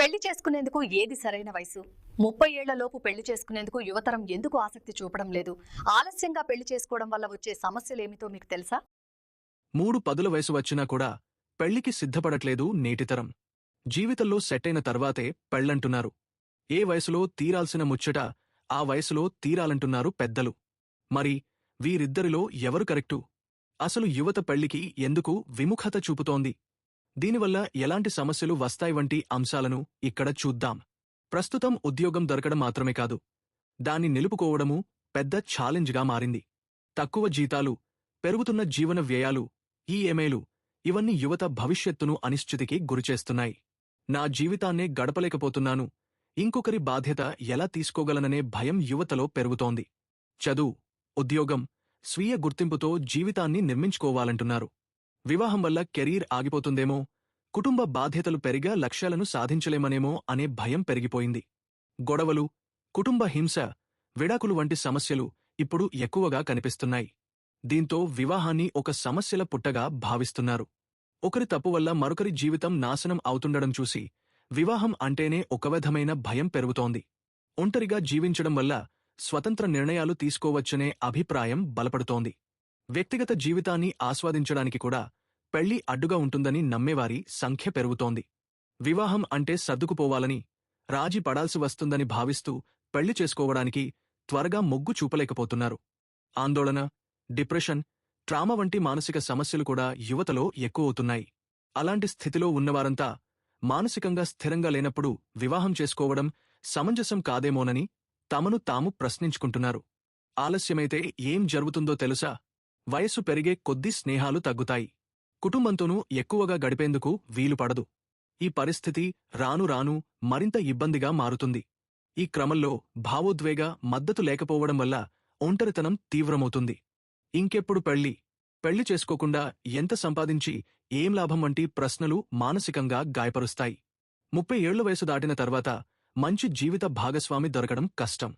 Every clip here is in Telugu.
పెళ్లి చేసుకునేందుకు ఏది సరైన వయసు? 30 ఏళ్ల లోపు పెళ్లి చేసుకునేందుకు యువతరం ఎందుకు ఆసక్తి చూపడం లేదు? ఆలస్యంగా పెళ్లి చేసుకోవడం వల్ల వచ్చే సమస్యలేమిటో మీకు తెలుసా? 3 వయసు వచ్చినా కూడా పెళ్లికి సిద్ధపడట్లేదు నేటితరం. జీవితంలో సెట్టైన తర్వాతే పెళ్లంటున్నారు. ఏ వయసులో తీరాల్సిన ముచ్చట ఆ వయసులో తీరాలంటున్నారు పెద్దలు. మరి వీరిద్దరిలో ఎవరు కరెక్టు? అసలు యువత పెళ్లికి ఎందుకు విముఖత చూపుతోంది? దీనివల్ల ఎలాంటి సమస్యలు వస్తాయి వంటి అంశాలను ఇక్కడ చూద్దాం. ప్రస్తుతం ఉద్యోగం దొరకడం మాత్రమే కాదు, దాన్ని నిలుపుకోవడమూ పెద్ద ఛాలెంజ్గా మారింది. తక్కువ జీతాలు, పెరుగుతున్న జీవన వ్యయాలు, ఈఎంఐలు ఇవన్నీ యువత భవిష్యత్తును అనిశ్చితికి గురిచేస్తున్నాయి. నా జీవితాన్నే గడపలేకపోతున్నాను, ఇంకొకరి బాధ్యత ఎలా తీసుకోగలననే భయం యువతలో పెరుగుతోంది. చదువు, ఉద్యోగం, స్వీయ గుర్తింపుతో జీవితాన్ని నిర్మించుకోవాలంటున్నారు. వివాహం వల్ల కెరీర్ ఆగిపోతుందేమో, కుటుంబ బాధ్యతలు పెరిగా లక్ష్యాలను సాధించలేమనేమో అనే భయం పెరిగిపోయింది. గొడవలు, కుటుంబ హింస, విడాకులు వంటి సమస్యలు ఇప్పుడు ఎక్కువగా కనిపిస్తున్నాయి. దీంతో వివాహాన్ని ఒక సమస్యల పుట్టగా భావిస్తున్నారు. ఒకరి తప్పు వల్ల మరొకరి జీవితం నాశనం అవుతుండడం చూసి వివాహం అంటేనే ఒక విధమైన భయం పెరుగుతోంది. ఒంటరిగా జీవించడం వల్ల స్వతంత్ర నిర్ణయాలు తీసుకోవచ్చనే అభిప్రాయం బలపడుతోంది. వ్యక్తిగత జీవితాన్ని ఆస్వాదించడానికి కూడా పెళ్లి అడ్డుగా ఉంటుందని నమ్మేవారి సంఖ్య పెరుగుతోంది. వివాహం అంటే సర్దుకుపోవాలని, రాజీ పడాల్సి వస్తుందని భావిస్తూ పెళ్లి చేసుకోవడానికి త్వరగా మొగ్గు చూపలేకపోతున్నారు. ఆందోళన, డిప్రెషన్, ట్రామా వంటి మానసిక సమస్యలు కూడా యువతలో ఎక్కువవుతున్నాయి. అలాంటి స్థితిలో ఉన్నవారంతా మానసికంగా స్థిరంగా లేనప్పుడు వివాహం చేసుకోవడం సమంజసం కాదేమోనని తమను తాము ప్రశ్నించుకుంటున్నారు. ఆలస్యమైతే ఏం జరుగుతుందో తెలుసా? వయస్సు పెరిగే కొద్దీ స్నేహాలు తగ్గుతాయి. కుటుంబంతోనూ ఎక్కువగా గడిపేందుకు వీలుపడదు. ఈ పరిస్థితి రాను రాను మరింత ఇబ్బందిగా మారుతుంది. ఈ క్రమంలో భావోద్వేగ మద్దతు లేకపోవడం వల్ల ఒంటరితనం తీవ్రమవుతుంది. ఇంకెప్పుడు పెళ్లి చేసుకోకుండా ఎంత సంపాదించి ఏం లాభం వంటి ప్రశ్నలు మానసికంగా గాయపరుస్తాయి. 30 ఏళ్ల వయసు దాటిన తర్వాత మంచి జీవిత భాగస్వామి దొరకడం కష్టం.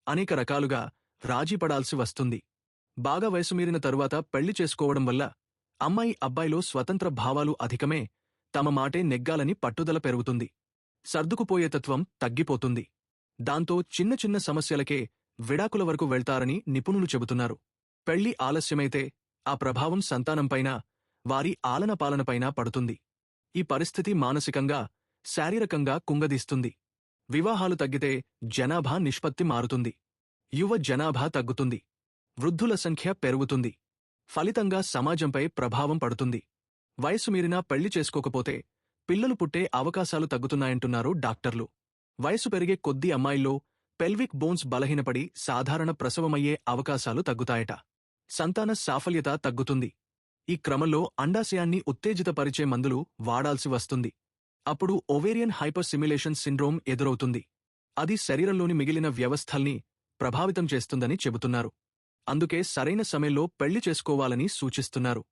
అనేక రకాలుగా రాజీపడాల్సి వస్తుంది. బాగా వయసు మీరిన తరువాత పెళ్లి చేసుకోవడం వల్ల అమ్మాయి అబ్బాయిలో స్వతంత్ర భావాలు అధికమే, తమ మాటే నెగ్గాలని పట్టుదల పెరుగుతుంది. సర్దుకుపోయేతత్వం తగ్గిపోతుంది. దాంతో చిన్న చిన్న సమస్యలకే విడాకుల వరకు వెళ్తారని నిపుణులు చెబుతున్నారు. పెళ్లి ఆలస్యమైతే ఆ ప్రభావం సంతానంపైనా, వారి ఆలనపాలనపైనా పడుతుంది. ఈ పరిస్థితి మానసికంగా, శారీరకంగా కుంగదీస్తుంది. వివాహాలు తగ్గితే జనాభా నిష్పత్తి మారుతుంది. యువ జనాభా తగ్గుతుంది. వృద్ధుల సంఖ్య పెరుగుతుంది. ఫలితంగా సమాజంపై ప్రభావం పడుతుంది. వయసు మీరినా పెళ్లి చేసుకోకపోతే పిల్లలు పుట్టే అవకాశాలు తగ్గుతున్నాయంటున్నారు డాక్టర్లు. వయసు పెరిగే కొద్దీ అమ్మాయిల్లో పెల్విక్ బోన్స్ బలహీనపడి సాధారణ ప్రసవమయ్యే అవకాశాలు తగ్గుతాయట. సంతాన సాఫల్యత తగ్గుతుంది. ఈ క్రమంలో అండాశయాన్ని ఉత్తేజితపరిచే మందులు వాడాల్సి వస్తుంది. అప్పుడు ఓవేరియన్ హైపర్ స్టిమ్యులేషన్ సిండ్రోమ్ ఎదురవుతుంది. అది శరీరంలోని మిగిలిన వ్యవస్థల్ని ప్రభావితం చేస్తుందని చెబుతున్నారు. అందుకే సరైన సమయంలో పెళ్లి చేసుకోవాలని సూచిస్తున్నారు.